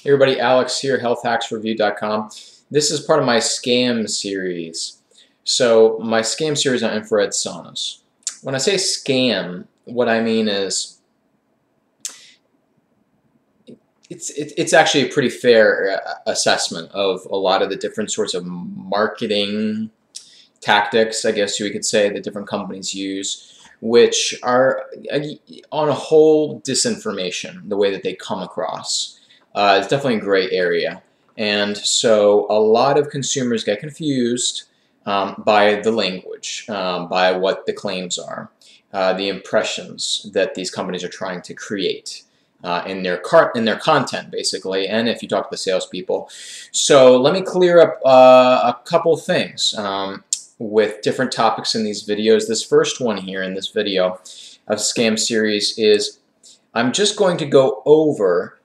Hey everybody, Alex here, healthhacksreview.com. This is part of my scam series. So my scam series on infrared saunas. When I say scam, what I mean is it's actually a pretty fair assessment of a lot of the different sorts of marketing tactics, I guess you could say, that different companies use, which are on a whole disinformation, the way that they come across. It's definitely a gray area, and so a lot of consumers get confused by the language, by what the claims are, the impressions that these companies are trying to create in their content, basically, and if you talk to the salespeople. So let me clear up a couple things with different topics in these videos. This first one here in this video of scam series is I'm just going to go over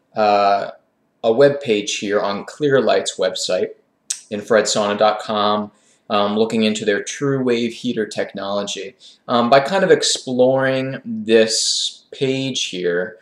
a web page here on Clearlight's website, infraredsauna.com, looking into their true wave heater technology. By kind of exploring this page here,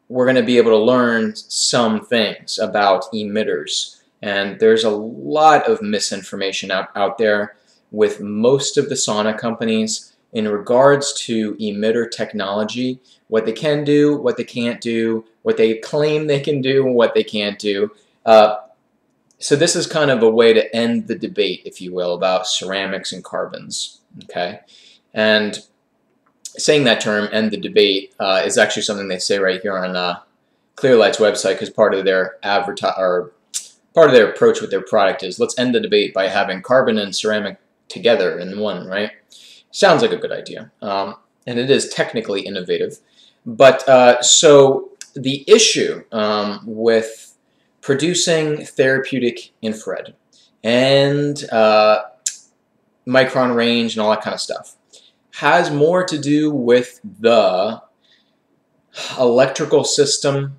we're going to be able to learn some things about emitters. And there's a lot of misinformation out there with most of the sauna companies in regards to emitter technology, what they can do, what they can't do, what they claim they can do, and what they can't do. So this is kind of a way to end the debate, if you will, about ceramics and carbons. Okay, and saying that term, end the debate, is actually something they say right here on Clearlight's website, because part of their part of their approach with their product is let's end the debate by having carbon and ceramic together in one, right? Sounds like a good idea, and it is technically innovative. But so the issue with producing therapeutic infrared and micron range and all that kind of stuff has more to do with the electrical system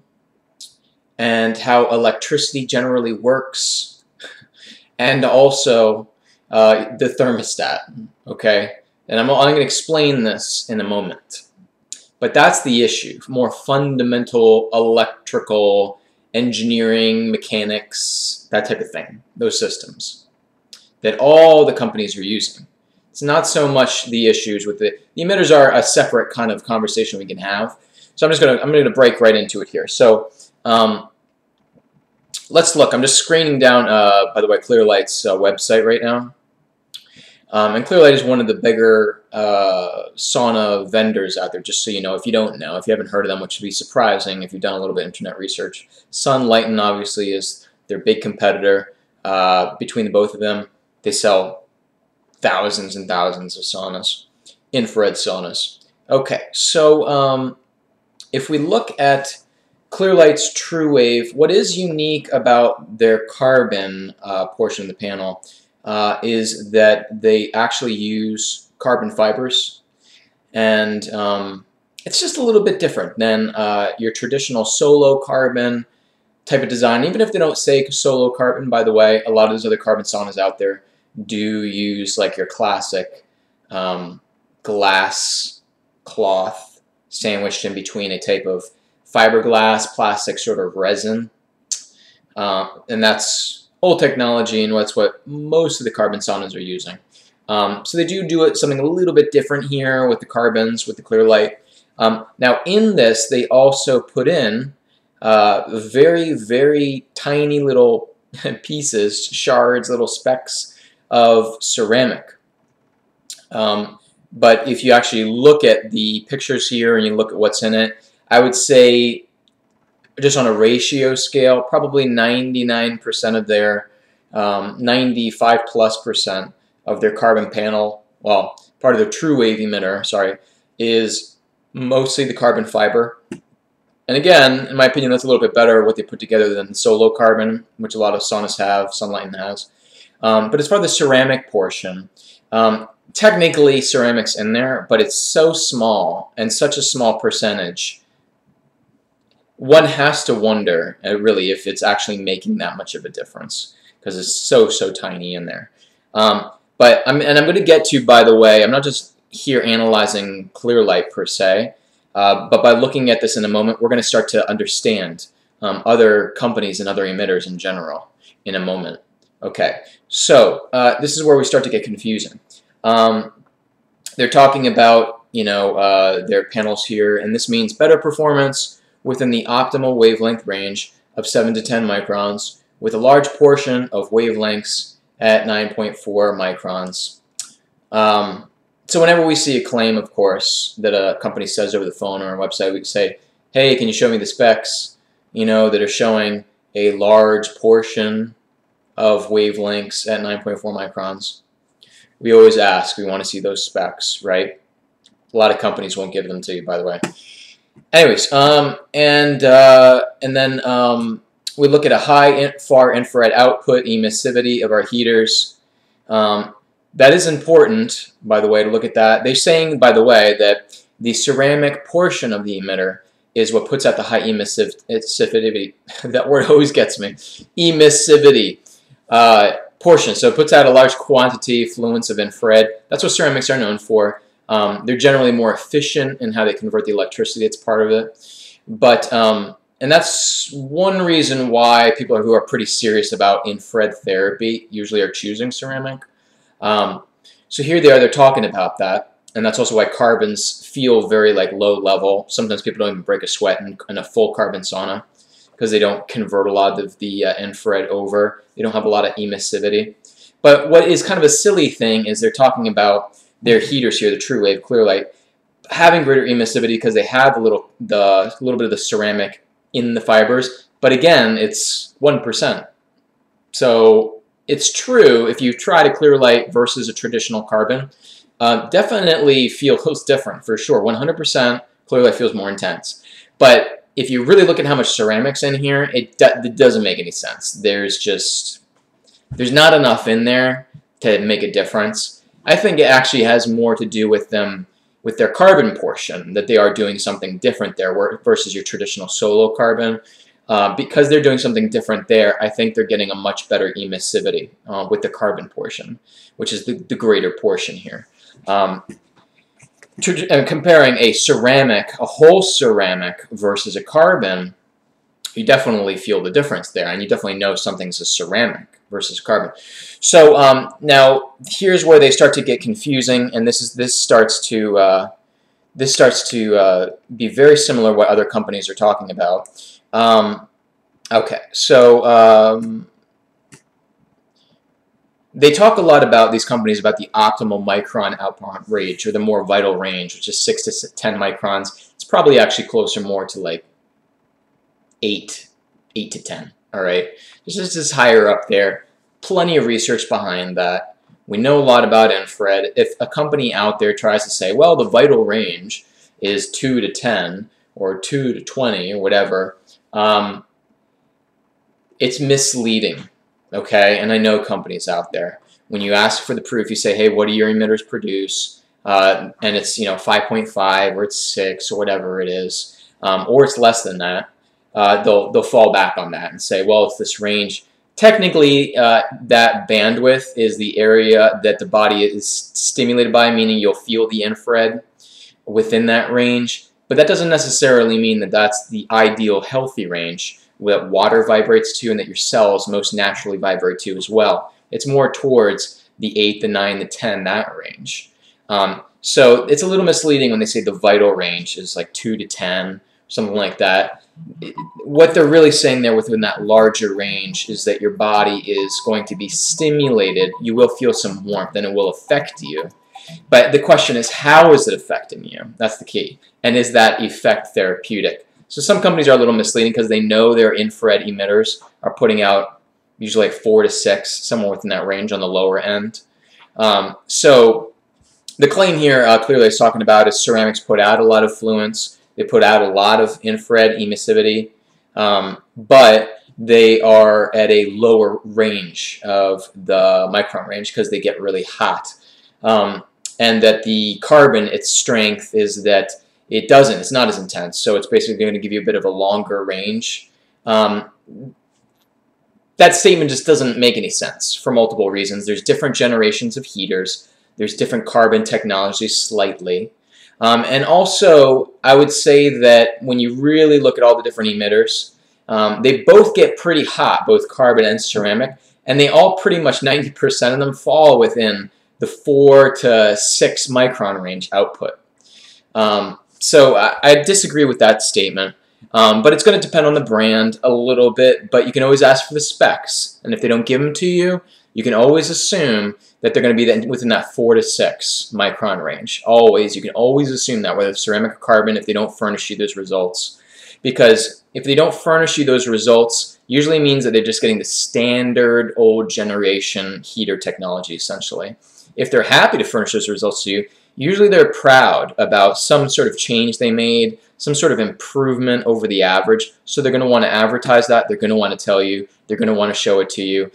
and how electricity generally works, and also the thermostat, okay? And I'm going to explain this in a moment. But that's the issue, more fundamental electrical engineering, mechanics, that type of thing, those systems that all the companies are using. It's not so much the issues with the emitters are a separate kind of conversation we can have. So I'm going to break right into it here. So let's look. I'm just screening down, by the way, Clearlight's website right now. And Clearlight is one of the bigger sauna vendors out there, just so you know, if you don't know, if you haven't heard of them, which would be surprising if you've done a little bit of internet research. Sunlighten, obviously, is their big competitor. Between the both of them, they sell thousands and thousands of saunas, infrared saunas. Okay, so if we look at Clearlight's True Wave, what is unique about their carbon portion of the panel is that they actually use carbon fibers, and it's just a little bit different than your traditional solo carbon type of design. Even if they don't say solo carbon, by the way, a lot of those other carbon saunas out there do use like your classic glass cloth sandwiched in between a type of fiberglass plastic sort of resin, and that's old technology, and that's what most of the carbon saunas are using. So they do it something a little bit different here with the carbons, with the Clearlight. Now in this, they also put in very, very tiny little pieces, shards, little specks of ceramic. But if you actually look at the pictures here and you look at what's in it, I would say, just on a ratio scale, probably 99% of their, 95+% of their carbon panel, well, part of their true wave emitter, sorry, is mostly the carbon fiber. And again, in my opinion, that's a little bit better what they put together than solo carbon, which a lot of saunas have, Sunlighten has. But as far as the ceramic portion, technically ceramic's in there, but it's so small and such a small percentage, one has to wonder, really, if it's actually making that much of a difference, because it's so tiny in there. But I'm going to get to, by the way, I'm not just here analyzing Clearlight per se, but by looking at this in a moment, we're going to start to understand other companies and other emitters in general in a moment. Okay, so this is where we start to get confusing. They're talking about, their panels here, and this means better performance within the optimal wavelength range of 7 to 10 microns with a large portion of wavelengths at 9.4 microns. So whenever we see a claim, of course, that a company says over the phone or a website, we can say, hey, can you show me the specs, that are showing a large portion of wavelengths at 9.4 microns. We always ask, we want to see those specs, right? A lot of companies won't give them to you, by the way. Anyways, and then we look at a high far infrared output emissivity of our heaters. That is important, by the way, to look at that. They're saying, by the way, that the ceramic portion of the emitter is what puts out the high emissivity. That word always gets me. Emissivity portion. So it puts out a large quantity, fluence of infrared. That's what ceramics are known for. They're generally more efficient in how they convert the electricity. It's part of it. But and that's one reason why people who are pretty serious about infrared therapy usually are choosing ceramic. So here they're talking about that, and that's also why carbons feel very low level. Sometimes people don't even break a sweat in a full carbon sauna because they don't convert a lot of the infrared over. They don't have a lot of emissivity. But what is kind of a silly thing is they're talking about their heaters here, the True Wave Clearlight, having greater emissivity because they have a little bit of the ceramic in the fibers. But again, it's 1%. So it's true, if you try to Clearlight versus a traditional carbon, definitely feels different, for sure. 100% Clearlight feels more intense. But if you really look at how much ceramic's in here, it doesn't make any sense. There's not enough in there to make a difference. I think it actually has more to do with them, with their carbon portion, that they are doing something different there versus your traditional solo carbon. Because they're doing something different there, I think they're getting a much better emissivity with the carbon portion, which is the greater portion here. Comparing a whole ceramic versus a carbon, you definitely feel the difference there, and you definitely know something's a ceramic versus carbon. So now here's where they start to get confusing, and this starts to be very similar to what other companies are talking about. Okay, so they talk a lot about, these companies, about the optimal micron output range, or the more vital range, which is 6 to 10 microns. It's probably actually closer more to 8 to 10, all right? This is higher up there. Plenty of research behind that. We know a lot about infrared. If a company out there tries to say, well, the vital range is 2 to 10, or 2 to 20, or whatever, it's misleading, okay? And I know companies out there. When you ask for the proof, you say, hey, what do your emitters produce? And it's 5.5, or it's 6, or whatever it is, or it's less than that. They'll fall back on that and say, well, it's this range. Technically, that bandwidth is the area that the body is stimulated by, meaning you'll feel the infrared within that range. But that doesn't necessarily mean that that's the ideal healthy range that water vibrates to and that your cells most naturally vibrate to as well. It's more towards the 8, the 9, the 10, that range. So it's a little misleading when they say the vital range is 2 to 10, something like that. What they're really saying there within that larger range is that your body is going to be stimulated. You will feel some warmth and it will affect you. But the question is, how is it affecting you? That's the key. And is that effect therapeutic? So some companies are a little misleading because they know their infrared emitters are putting out usually 4 to 6, somewhere within that range on the lower end. So the claim here clearly is talking about is ceramics put out a lot of fluence. They put out a lot of infrared emissivity, but they are at a lower range of the micron range because they get really hot. And that the carbon, its strength is that it's not as intense, so it's basically going to give you a bit of a longer range. That statement just doesn't make any sense for multiple reasons. There's different generations of heaters. There's different carbon technologies slightly. And also, I would say that when you really look at all the different emitters, They both get pretty hot, both carbon and ceramic, and they all pretty much 90% of them fall within the 4 to 6 micron range output. So I disagree with that statement, but it's going to depend on the brand a little bit, but you can always ask for the specs, and if they don't give them to you, you can always assume that they're going to be within that 4 to 6 micron range. Always, you can always assume that, whether it's ceramic or carbon, if they don't furnish you those results. Because if they don't furnish you those results, usually means that they're just getting the standard old generation heater technology, essentially. If they're happy to furnish those results to you, usually they're proud about some sort of change they made, some sort of improvement over the average, so they're going to want to advertise that, they're going to want to tell you, they're going to want to show it to you.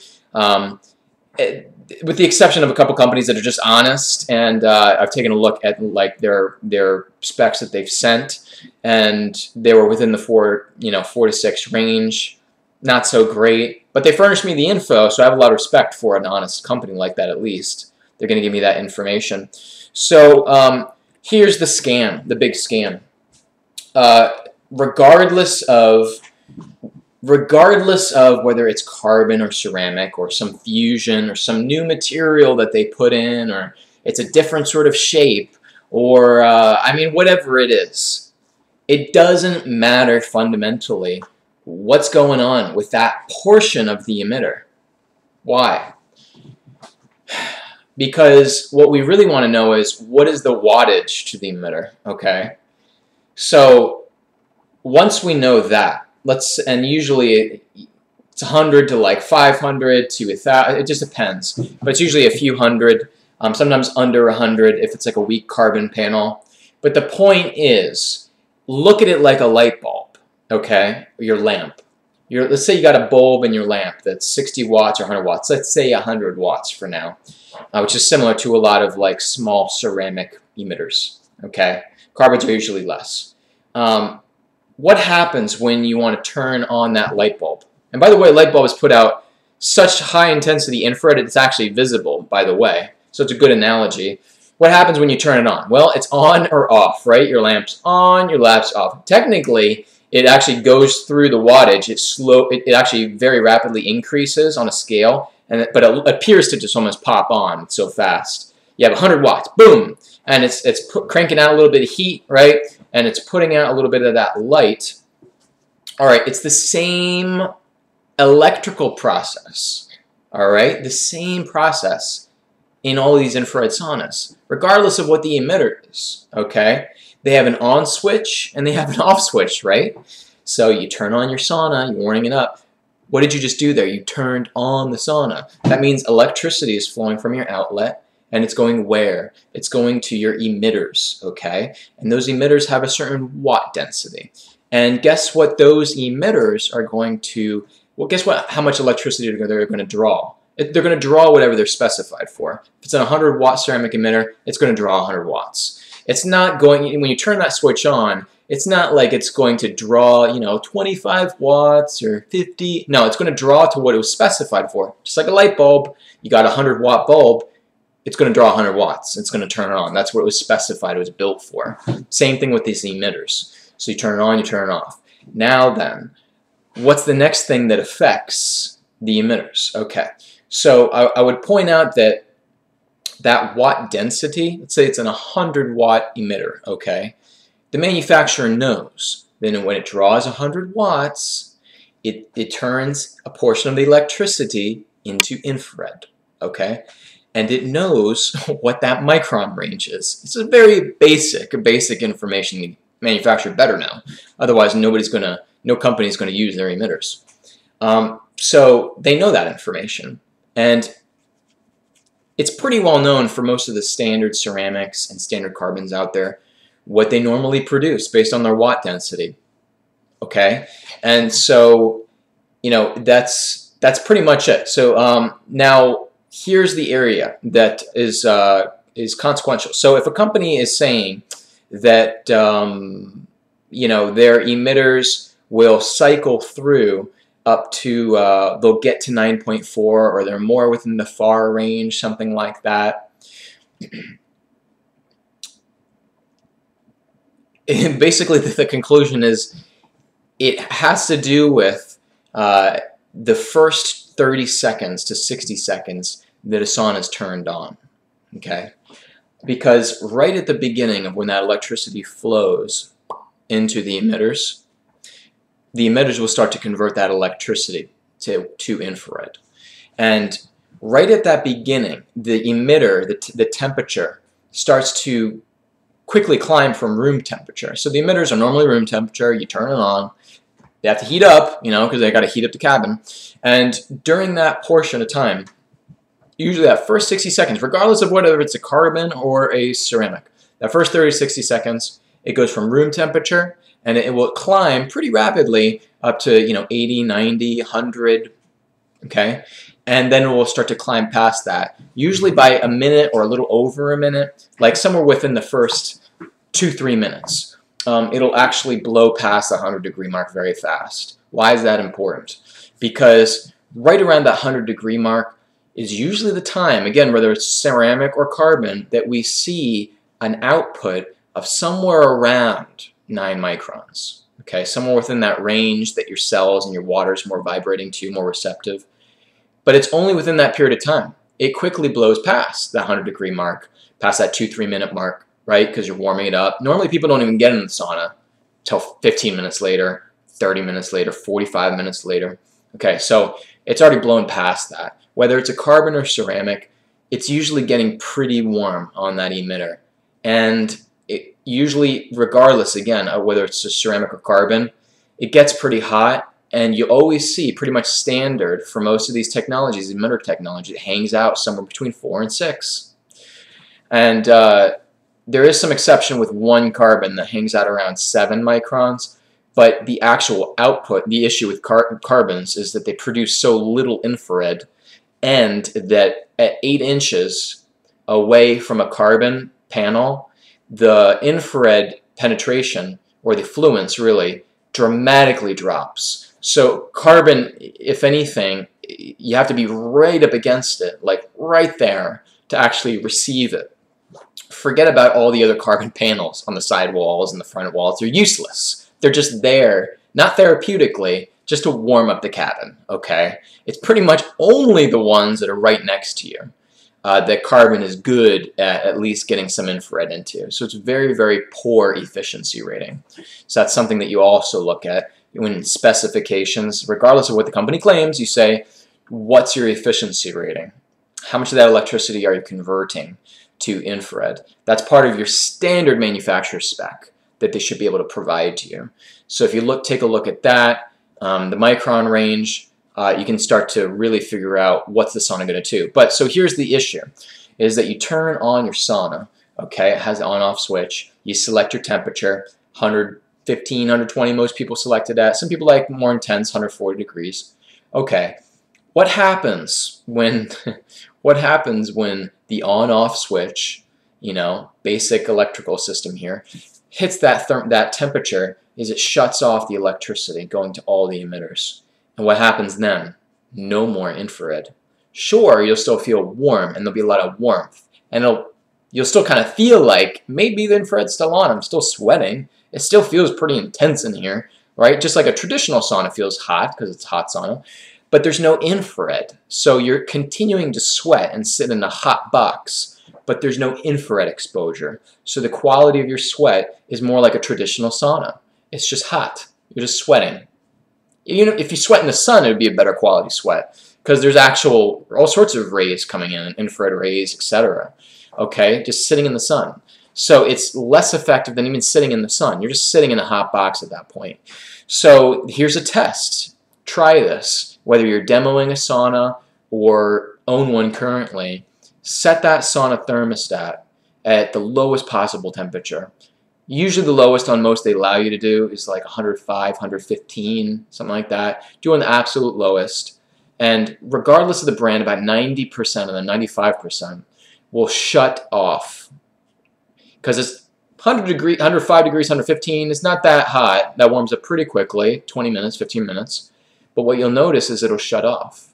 With the exception of a couple companies that are just honest, and I've taken a look at like their specs that they've sent, and they were within the 4 to 6 range. Not so great, but they furnished me the info, so I have a lot of respect for an honest company like that. At least they're going to give me that information. So here's the scam, the big scam. Regardless of whether it's carbon or ceramic or some fusion or some new material that they put in, or it's a different sort of shape, or I mean, whatever it is, it doesn't matter fundamentally what's going on with that portion of the emitter. Why? Because what we really want to know is, what is the wattage to the emitter, okay? So once we know that, and usually it's 100 to like 500 to 1,000, it just depends, but it's usually a few hundred, sometimes under 100 if it's like a weak carbon panel. But the point is, look at it like a light bulb, okay, or your lamp. Let's say you got a bulb in your lamp that's 60 watts or 100 watts. Let's say 100 watts for now, which is similar to a lot of like small ceramic emitters, okay? Carbons are usually less. What happens when you want to turn on that light bulb? And by the way, light bulbs put out such high intensity infrared it's actually visible, by the way. So it's a good analogy. What happens when you turn it on? Well, it's on or off, right? Your lamp's on, your lamp's off. Technically, it actually goes through the wattage. It actually very rapidly increases on a scale, but it appears to just almost pop on so fast. You have 100 watts, boom, and it's cranking out a little bit of heat, right? And it's putting out a little bit of that light. All right, it's the same electrical process, all right? The same process in all these infrared saunas, regardless of what the emitter is, okay? They have an on switch and they have an off switch, right? So you turn on your sauna, you're warming it up. What did you just do there? You turned on the sauna. That means electricity is flowing from your outlet, and it's going where? It's going to your emitters, okay? And those emitters have a certain watt density. And guess what those emitters are going to, well, guess what? How much electricity they're going to draw. They're going to draw whatever they're specified for. If it's a 100 watt ceramic emitter, it's going to draw 100 watts. It's not going, when you turn that switch on, it's not like it's going to draw, 25 watts or 50. No, it's going to draw to what it was specified for. Just like a light bulb, you got a 100 watt bulb, it's going to draw 100 watts. It's going to turn it on. That's what it was specified, it was built for. Same thing with these emitters. So you turn it on, you turn it off. Now then, what's the next thing that affects the emitters? Okay, so I would point out that watt density, let's say it's an 100 watt emitter, okay? The manufacturer knows that when it draws 100 watts, it turns a portion of the electricity into infrared, okay? And it knows what that micron range is. It's a very basic information the manufacturer better know. Otherwise, no company's gonna use their emitters. So they know that information. And it's pretty well known for most of the standard ceramics and standard carbons out there what they normally produce based on their watt density, okay? And so, that's pretty much it. So now here's the area that is consequential. So if a company is saying that their emitters will cycle through up to, they'll get to 9.4, or they're more within the far range, something like that. And basically, the conclusion is, it has to do with the first 30 seconds to 60 seconds that a sauna is turned on, okay? Because right at the beginning of when that electricity flows into the emitters will start to convert that electricity to infrared. And right at that beginning, the emitter, the temperature, starts to quickly climb from room temperature. So the emitters are normally room temperature, you turn it on, they have to heat up, you know, because they got to heat up the cabin. And during that portion of time, usually that first 60 seconds, regardless of whether it's a carbon or a ceramic, that first 30 to 60 seconds, it goes from room temperature, and it will climb pretty rapidly up to, you know, 80, 90, 100, okay? And then it will start to climb past that, usually by a minute or a little over a minute, like somewhere within the first 2-3 minutes. It'll actually blow past the 100-degree mark very fast. Why is that important? Because right around that 100-degree mark is usually the time, again, whether it's ceramic or carbon, that we see an output of somewhere around 9 microns. Okay, somewhere within that range that your cells and your water is more vibrating to, more receptive. But it's only within that period of time. It quickly blows past the 100-degree mark, past that 2-3 minute mark, right? Because you're warming it up. Normally people don't even get in the sauna until 15 minutes later, 30 minutes later, 45 minutes later. Okay, so it's already blown past that. Whether it's a carbon or ceramic, it's usually getting pretty warm on that emitter. And it usually, regardless, again, of whether it's a ceramic or carbon, it gets pretty hot. And you always see pretty much standard for most of these technologies, emitter technology, it hangs out somewhere between 4 and 6. And there is some exception with one carbon that hangs out around 7 microns, but the actual output, the issue with carbons is that they produce so little infrared, and that at 8 inches away from a carbon panel, the infrared penetration, or the fluence really, dramatically drops. So carbon, if anything, you have to be right up against it, like right there, to actually receive it. Forget about all the other carbon panels on the side walls and the front walls. They're useless. They're just there, not therapeutically, just to warm up the cabin, okay? It's pretty much only the ones that are right next to you that carbon is good at least getting some infrared into. So it's very, very poor efficiency rating. So that's something that you also look at. When specifications, regardless of what the company claims, you say, what's your efficiency rating? How much of that electricity are you converting to infrared? That's part of your standard manufacturer spec that they should be able to provide to you. So if you take a look at that, the micron range, you can start to really figure out what's the sauna going to do. But so here's the issue, is that you turn on your sauna, okay, it has an on-off switch, you select your temperature, 115, 120, most people select it at. Some people like more intense, 140 degrees. Okay, what happens when what happens when the on-off switch, you know, basic electrical system here, hits that temperature? Is it shuts off the electricity going to all the emitters. And what happens then? No more infrared. Sure, you'll still feel warm, and there'll be a lot of warmth, and you'll still kind of feel like maybe the infrared's still on. I'm still sweating. It still feels pretty intense in here, right? Just like a traditional sauna feels hot because it's hot sauna, but there's no infrared. So you're continuing to sweat and sit in a hot box, but there's no infrared exposure. So the quality of your sweat is more like a traditional sauna. It's just hot. You're just sweating. You know, if you sweat in the sun, it would be a better quality sweat because there's all sorts of rays coming in, infrared rays, etc. Okay, just sitting in the sun. So it's less effective than even sitting in the sun. You're just sitting in a hot box at that point. So here's a test. Try this. Whether you're demoing a sauna or own one currently, set that sauna thermostat at the lowest possible temperature. Usually the lowest on most they allow you to do is like 105, 115, something like that. Do an absolute lowest. And regardless of the brand, about 90% of the 95% will shut off. Because it's 100 degrees, 105 degrees, 115. It's not that hot. That warms up pretty quickly, 20 minutes, 15 minutes. But what you'll notice is it'll shut off.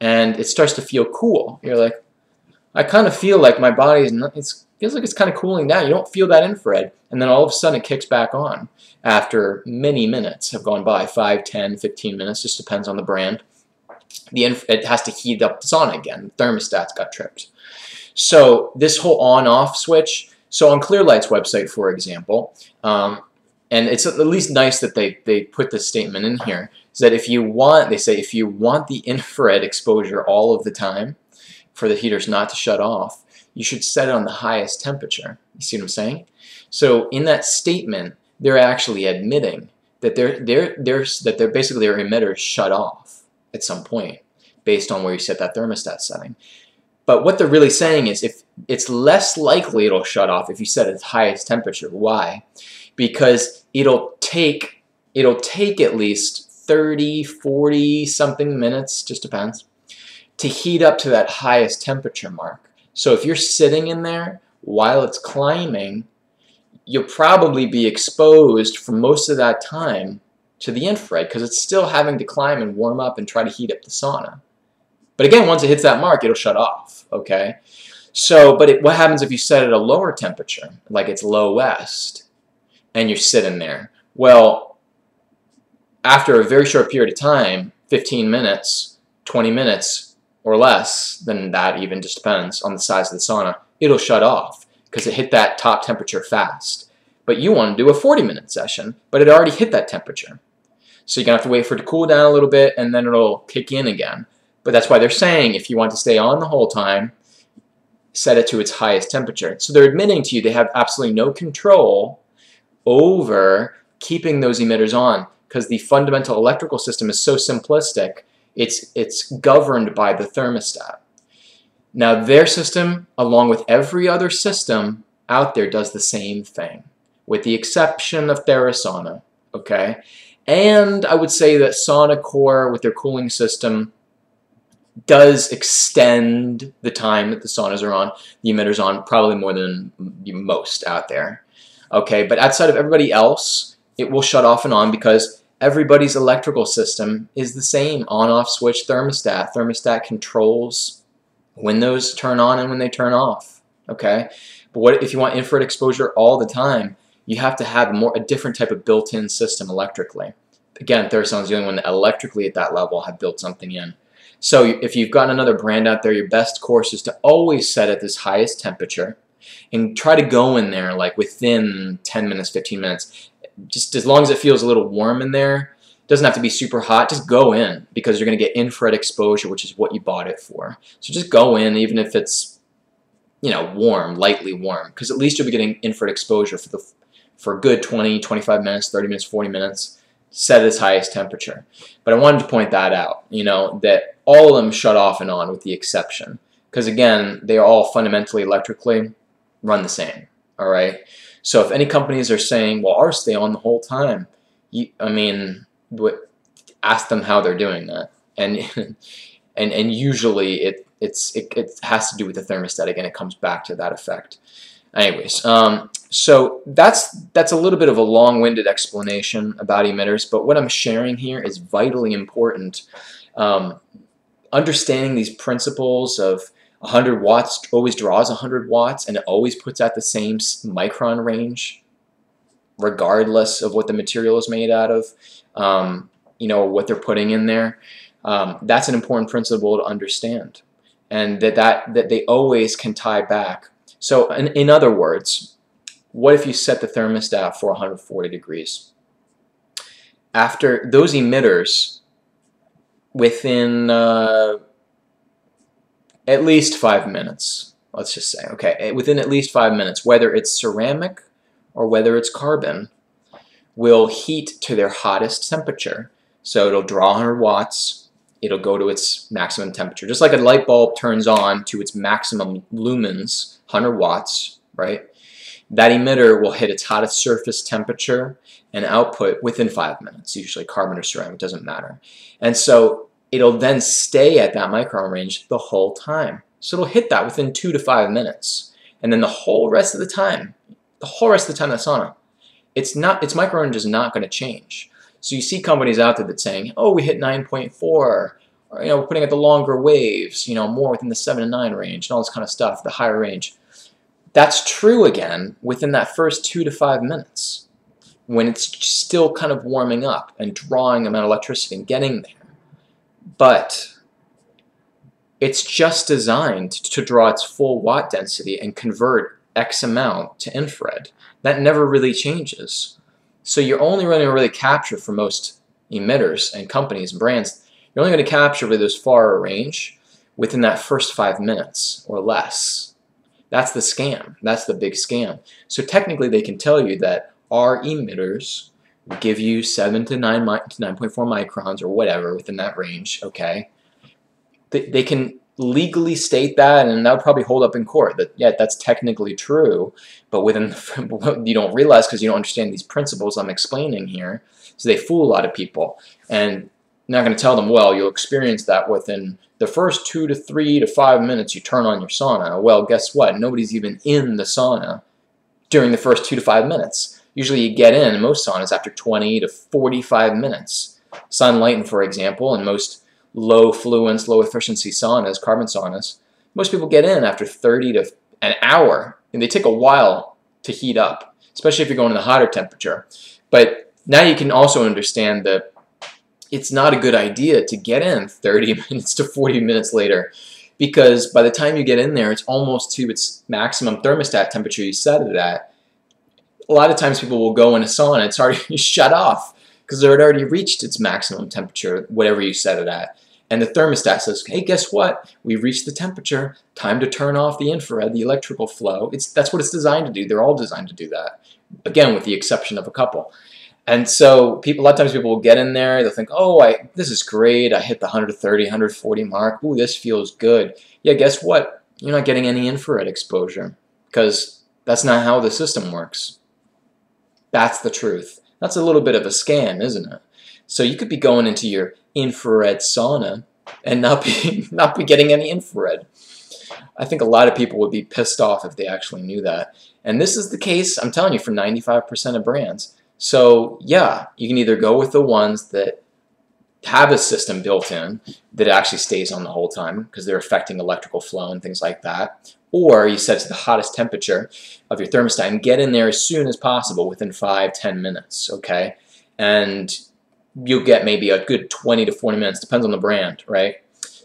And it starts to feel cool. You're like, I kind of feel like my body is not, it feels like it's kind of cooling down. You don't feel that infrared, and then all of a sudden it kicks back on after many minutes have gone by, 5, 10, 15 minutes, just depends on the brand. It has to heat up the sauna again. The thermostat's got tripped. So this whole on-off switch, so on Clearlight's website, for example, and it's at least nice that they put this statement in here, is that if you want, they say, if you want the infrared exposure all of the time for the heaters not to shut off, you should set it on the highest temperature. You see what I'm saying? So in that statement, they're actually admitting that basically their emitters shut off at some point based on where you set that thermostat setting. But what they're really saying is if it's less likely it'll shut off if you set it at highest temperature. Why? Because it'll take at least 30, 40 something minutes, just depends, to heat up to that highest temperature mark. So if you're sitting in there while it's climbing, you'll probably be exposed for most of that time to the infrared because it's still having to climb and warm up and try to heat up the sauna. But again, once it hits that mark, it'll shut off, okay? So, but what happens if you set it at a lower temperature, like it's low west, and you're sitting there? Well, after a very short period of time, 15 minutes, 20 minutes, or less than that even, just depends on the size of the sauna, it'll shut off because it hit that top temperature fast. But you want to do a 40-minute session, but it already hit that temperature. So you're going to have to wait for it to cool down a little bit, and then it'll kick in again. But that's why they're saying if you want to stay on the whole time, set it to its highest temperature. So they're admitting to you they have absolutely no control over keeping those emitters on because the fundamental electrical system is so simplistic, it's governed by the thermostat. Now their system, along with every other system out there, does the same thing, with the exception of Sauna, okay? And I would say that Sauna Core, with their cooling system, does extend the time that the saunas are on, the emitters on, probably more than most out there. Okay, but outside of everybody else, it will shut off and on because everybody's electrical system is the same. On-off switch thermostat. Thermostat controls when those turn on and when they turn off. Okay, but what if you want infrared exposure all the time? You have to have a different type of built-in system electrically. Again, Therason's the only one that electrically at that level have built something in. So if you've got another brand out there, your best course is to always set at this highest temperature and try to go in there like within 10 minutes, 15 minutes. Just as long as it feels a little warm in there, it doesn't have to be super hot, just go in because you're going to get infrared exposure, which is what you bought it for. So just go in even if it's, you know, warm, lightly warm, because at least you'll be getting infrared exposure for a good 20, 25 minutes, 30 minutes, 40 minutes. Set at its highest temperature. But I wanted to point that out, you know, that all of them shut off and on with the exception. Because again, they all fundamentally electrically run the same, all right? So if any companies are saying, well, ours stay on the whole time, I mean, ask them how they're doing that. And usually it has to do with the thermostat. Again, it comes back to that effect. Anyways, so that's a little bit of a long-winded explanation about emitters, but what I'm sharing here is vitally important. Understanding these principles of 100 watts always draws 100 watts, and it always puts out the same micron range, regardless of what the material is made out of, you know, what they're putting in there. That's an important principle to understand, and that they always can tie back. So in other words, what if you set the thermostat for 140 degrees? After those emitters, within at least 5 minutes, let's just say, okay, within at least 5 minutes, whether it's ceramic or whether it's carbon, will heat to their hottest temperature. So it'll draw 100 watts, it'll go to its maximum temperature. Just like a light bulb turns on to its maximum lumens, 100 watts, right? That emitter will hit its hottest surface temperature and output within 5 minutes, usually carbon or ceramic, doesn't matter. And so it'll then stay at that micron range the whole time. So it'll hit that within 2 to 5 minutes. And then the whole rest of the time, in the sauna, its micron range is not going to change. So you see companies out there that saying, oh, we hit 9.4, or, you know, we're putting at the longer waves, you know, more within the 7 to 9 range, and all this kind of stuff, the higher range. That's true again within that first 2 to 5 minutes when it's still kind of warming up and drawing amount of electricity and getting there. But it's just designed to draw its full watt density and convert X amount to infrared. That never really changes. So you're only going to really capture, for most emitters and companies and brands, you're only going to capture with those far range within that first 5 minutes or less. That's the scam. That's the big scam. So technically they can tell you that our emitters will give you 7 to 9.4 microns or whatever within that range, okay? They can legally state that, and that would probably hold up in court, that yeah, that's technically true, but within you don't realize, because you don't understand these principles I'm explaining here, so they fool a lot of people. And not going to tell them, well, you'll experience that within the first 2 to 3 to 5 minutes you turn on your sauna. Well, guess what? Nobody's even in the sauna during the first 2 to 5 minutes. Usually you get in most saunas after 20 to 45 minutes. Sunlighten, for example, and most low fluence, low efficiency saunas, carbon saunas, most people get in after 30 to an hour, and they take a while to heat up, especially if you're going to the hotter temperature. But now you can also understand that it's not a good idea to get in 30 minutes to 40 minutes later, because by the time you get in there, it's almost to its maximum thermostat temperature you set it at. A lot of times people will go in a sauna, it's already shut off because it had already reached its maximum temperature, whatever you set it at. And the thermostat says, hey, guess what? We've reached the temperature. Time to turn off the infrared, the electrical flow. That's what it's designed to do. They're all designed to do that. Again, with the exception of a couple. And so a lot of times people will get in there, they'll think, oh, this is great. I hit the 130, 140 mark. Ooh, this feels good. Yeah, guess what? You're not getting any infrared exposure because that's not how the system works. That's the truth. That's a little bit of a scam, isn't it? So you could be going into your infrared sauna and not be getting any infrared. I think a lot of people would be pissed off if they actually knew that. And this is the case, I'm telling you, for 95% of brands. So yeah, you can either go with the ones that have a system built in that actually stays on the whole time because they're affecting electrical flow and things like that, or you set it to the hottest temperature of your thermostat and get in there as soon as possible within 5-10 minutes, okay? And you'll get maybe a good 20 to 40 minutes, depends on the brand, right?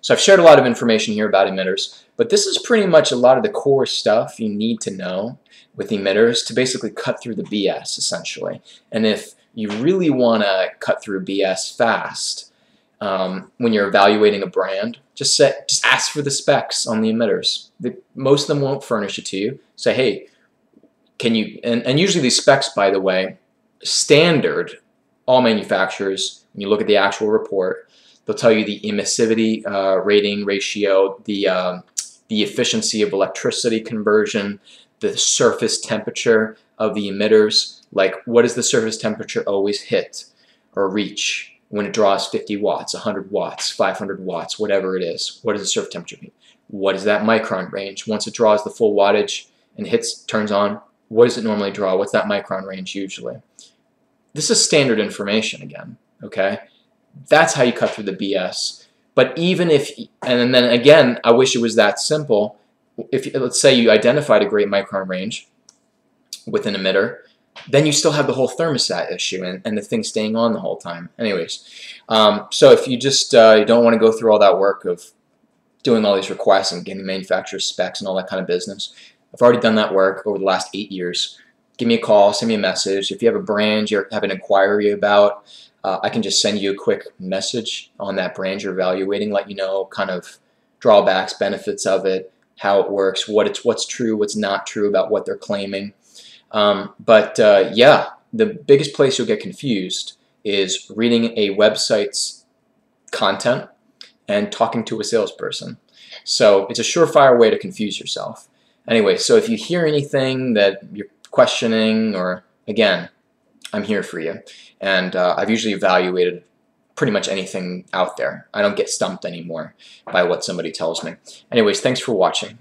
So I've shared a lot of information here about emitters, but this is pretty much a lot of the core stuff you need to know with emitters to basically cut through the BS, essentially. And if you really want to cut through BS fast, when you're evaluating a brand, just ask for the specs on the emitters. Most of them won't furnish it to you. Say, hey, can you, and usually these specs, by the way, standard, all manufacturers, when you look at the actual report, they'll tell you the emissivity rating ratio, the efficiency of electricity conversion, the surface temperature of the emitters, like what does the surface temperature always hit or reach when it draws 50 watts, 100 watts, 500 watts, whatever it is. What does the surface temperature mean? What is that micron range? Once it draws the full wattage and turns on, what does it normally draw? What's that micron range usually? This is standard information again, okay? That's how you cut through the BS. But even if, and then again, I wish it was that simple. If, let's say you identified a great micron range with an emitter, then you still have the whole thermostat issue and the thing staying on the whole time. Anyways, so if you just you don't want to go through all that work of doing all these requests and getting manufacturer specs and all that kind of business, I've already done that work over the last 8 years. Give me a call, send me a message. If you have a brand you have an inquiry about, I can just send you a quick message on that brand you're evaluating, let you know kind of drawbacks, benefits of it, how it works, what's true, what's not true about what they're claiming. Yeah, the biggest place you'll get confused is reading a website's content and talking to a salesperson. So it's a surefire way to confuse yourself. Anyway, so if you hear anything that you're questioning, or again, I'm here for you. And I've usually evaluated pretty much anything out there. I don't get stumped anymore by what somebody tells me. Anyways, thanks for watching.